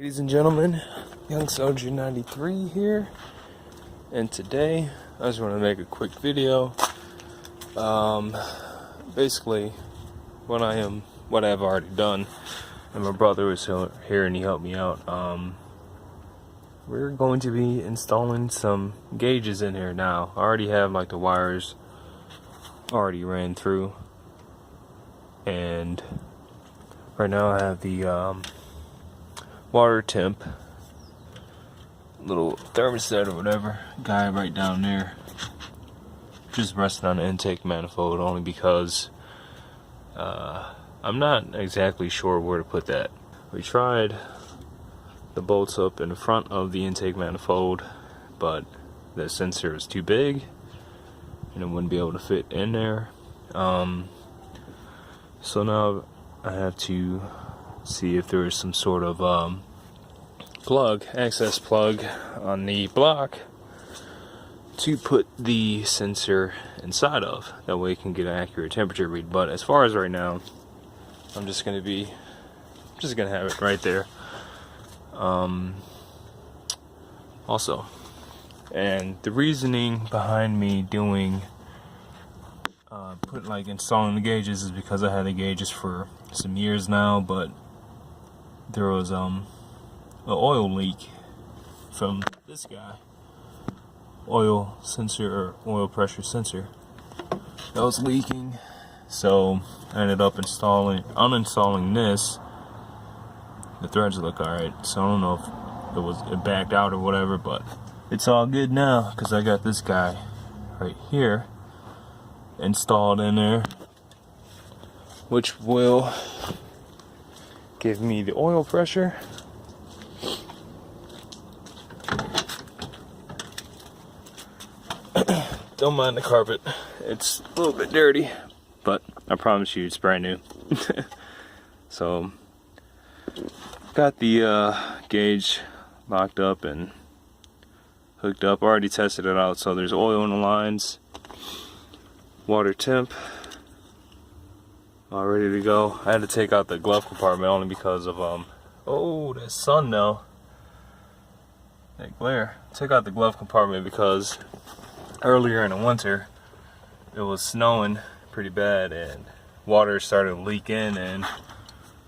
Ladies and gentlemen, Young Soldier 93 here, and today I just want to make a quick video. Basically, what I've already done, and my brother was here and he helped me out. We're going to be installing some gauges in here now. I already have like the wires already ran through, and right now I have the water temp little thermostat or whatever guy right down there, just resting on the intake manifold, only because I'm not exactly sure where to put that. We tried the bolts up in the front of the intake manifold, but the sensor is too big and it wouldn't be able to fit in there. So now I have to see if there is some sort of access plug on the block to put the sensor inside of. That way it can get an accurate temperature read. But as far as right now, I'm just gonna have it right there. Also, and the reasoning behind me doing installing the gauges is because I had the gauges for some years now, but there was an oil leak from this guy, oil sensor or oil pressure sensor that was leaking. So I ended up uninstalling this. The threads look alright, so I don't know if it backed out or whatever, but it's all good now because I got this guy right here installed in there, which will give me the oil pressure. Don't mind the carpet, it's a little bit dirty, but I promise you it's brand new. So got the gauge locked up and hooked up. Already tested it out, so there's oil in the lines, water temp all ready to go. I had to take out the glove compartment only because of oh, that sun now, that glare. Took out the glove compartment because earlier in the winter it was snowing pretty bad and water started to leak in, and I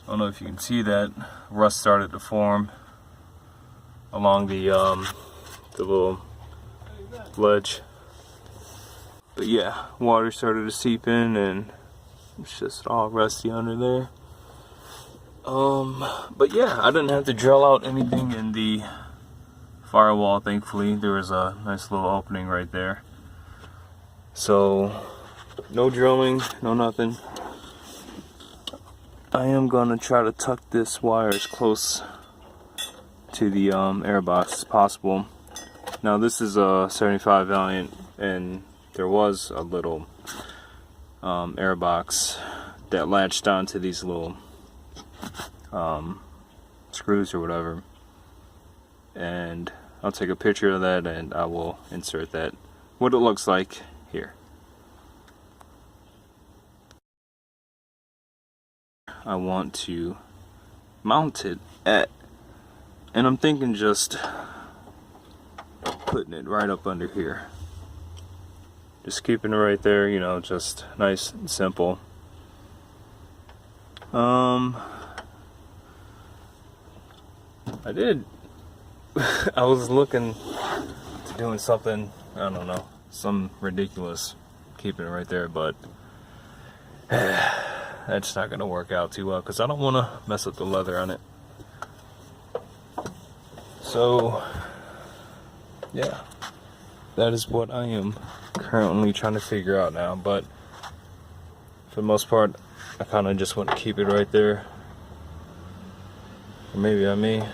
don't know if you can see that rust started to form along the little ledge. But yeah, water started to seep in and it's just all rusty under there. But yeah, I didn't have to drill out anything in the firewall, thankfully. There was a nice little opening right there. So no drilling, no nothing. I am gonna try to tuck this wire as close to the air box as possible. Now this is a 75 Valiant, and there was a little air box that latched onto these little screws or whatever, and I'll take a picture of that and I will insert that, what it looks like, here. I want to mount it at, and I'm thinking just putting it right up under here, just keeping it right there, you know, just nice and simple. I was looking to doing something, I don't know, some ridiculous, keeping it right there, but that's not gonna work out too well because I don't want to mess up the leather on it. So yeah, that is what I am currently trying to figure out now, but for the most part I kind of just want to keep it right there. Or maybe I may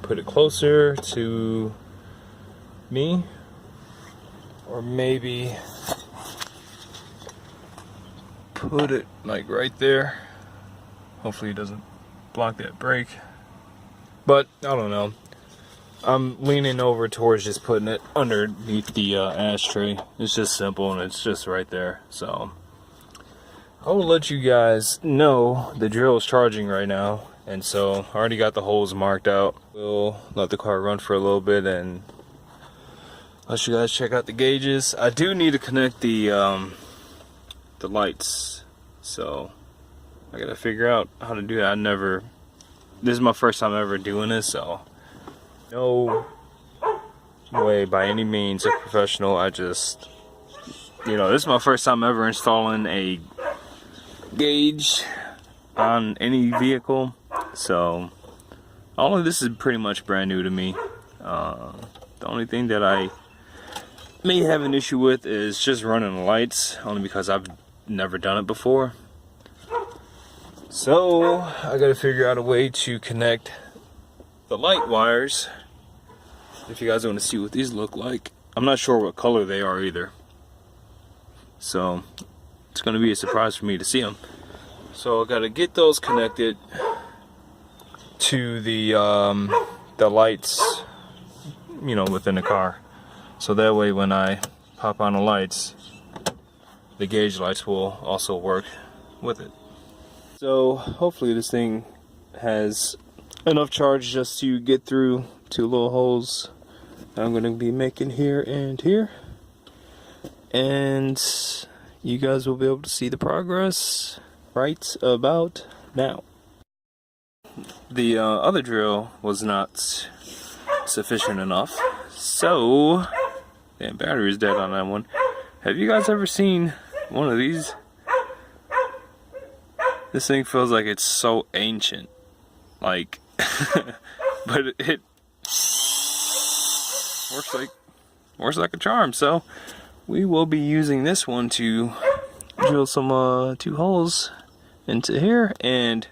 put it closer to me, or maybe put it like right there. Hopefully it doesn't block that brake, but I don't know. I'm leaning over towards just putting it underneath the ashtray. It's just simple and it's just right there. So I will let you guys know the drill is charging right now, and so I already got the holes marked out. We'll let the car run for a little bit and let you guys check out the gauges. I do need to connect the lights, so I gotta figure out how to do that. This is my first time ever doing this, so no way by any means a professional. I just, this is my first time ever installing a gauge on any vehicle, so all of this is pretty much brand new to me. The only thing that I may have an issue with is just running the lights, only because I've never done it before. So I gotta figure out a way to connect the light wires. If you guys want to see what these look like, I'm not sure what color they are either, so it's gonna be a surprise for me to see them. So I gotta get those connected to the lights, within the car, so that way when I pop on the lights, the gauge lights will also work with it. So hopefully this thing has enough charge just to get through 2 little holes that I'm going to be making here and here, and you guys will be able to see the progress right about now. The other drill was not sufficient enough, so damn, battery's dead on that one. Have you guys ever seen one of these? This thing feels like it's so ancient, like, but it works like a charm. So we will be using this one to drill some 2 holes into here, and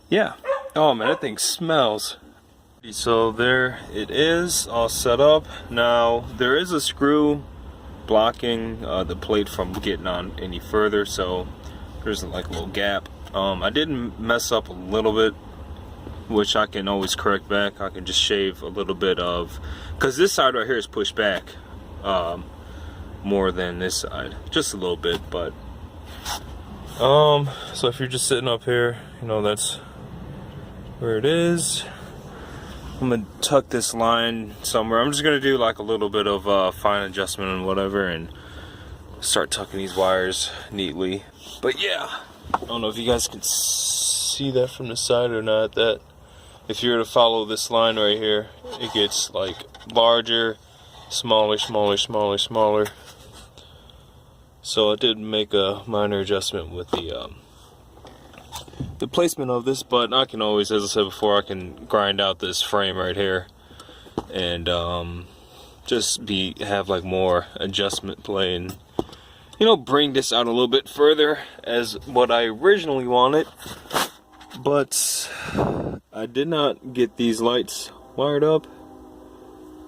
yeah. Oh man, that thing smells. So there it is, all set up. Now there is a screw blocking the plate from getting on any further, so there's like a little gap. I did mess up a little bit, which I can always correct back. I can just shave a little bit of, because this side right here is pushed back more than this side, just a little bit. But so if you're just sitting up here, that's where it is. I'm gonna tuck this line somewhere. I'm just gonna do like a little bit of fine adjustment and whatever, and start tucking these wires neatly. But yeah, I don't know if you guys can see that from the side or not, that if you were to follow this line right here, it gets like larger, smaller, smaller, smaller, smaller. So I did make a minor adjustment with the placement of this, but I can always, as I said before, I can grind out this frame right here and just have like more adjustment play, and bring this out a little bit further as what I originally wanted. But I did not get these lights wired up,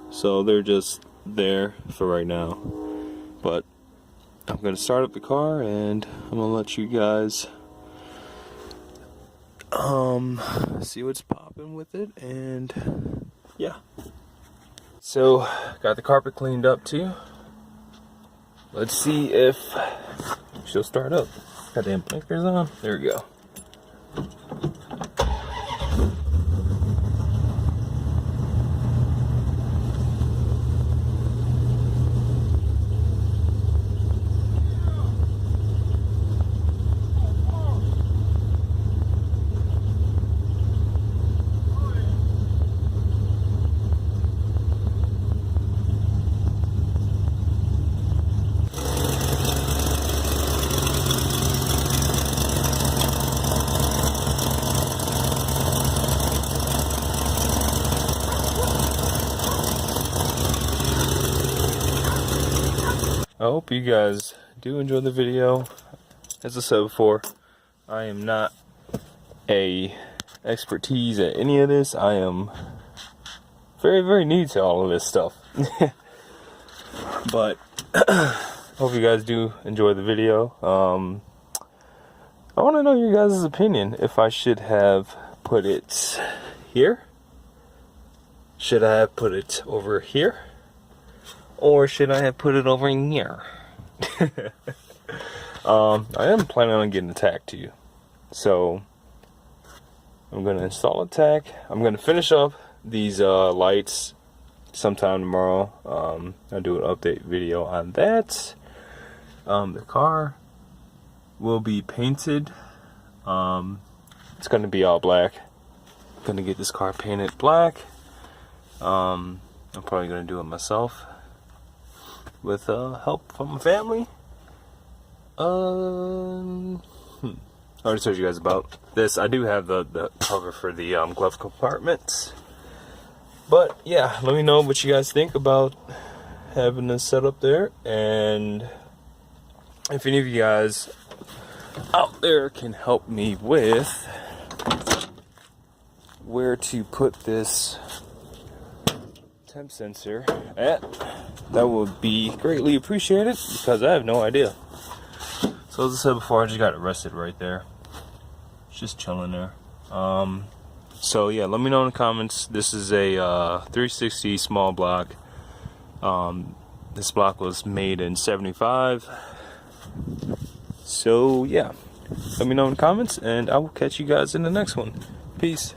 so they're just there for right now. But I'm gonna start up the car and I'm gonna let you guys see what's popping with it, and yeah. So got the carpet cleaned up too. Let's see if she'll start up. Got the blinkers on. There we go. I hope you guys do enjoy the video. As I said before, I am not a expertise at any of this. I am very, very new to all of this stuff. But hope you guys do enjoy the video. I want to know your guys' opinion. If I should have put it here, should I have put it over here, or should I have put it over in here? I am planning on getting attacked too, so I'm gonna install a tach. I'm gonna finish up these lights sometime tomorrow. I'll do an update video on that. The car will be painted. It's gonna be all black. Gonna get this car painted black. I'm probably gonna do it myself with help from my family. I already told you guys about this. I do have the cover for the glove compartment. But yeah, let me know what you guys think about having this set up there. And if any of you guys out there can help me with where to put this temp sensor at, that would be greatly appreciated, because I have no idea. So as I said before, I just got arrested right there. It's just chilling there. So yeah, let me know in the comments. This is a 360 small block. This block was made in '75. So yeah, let me know in the comments, and I will catch you guys in the next one. Peace.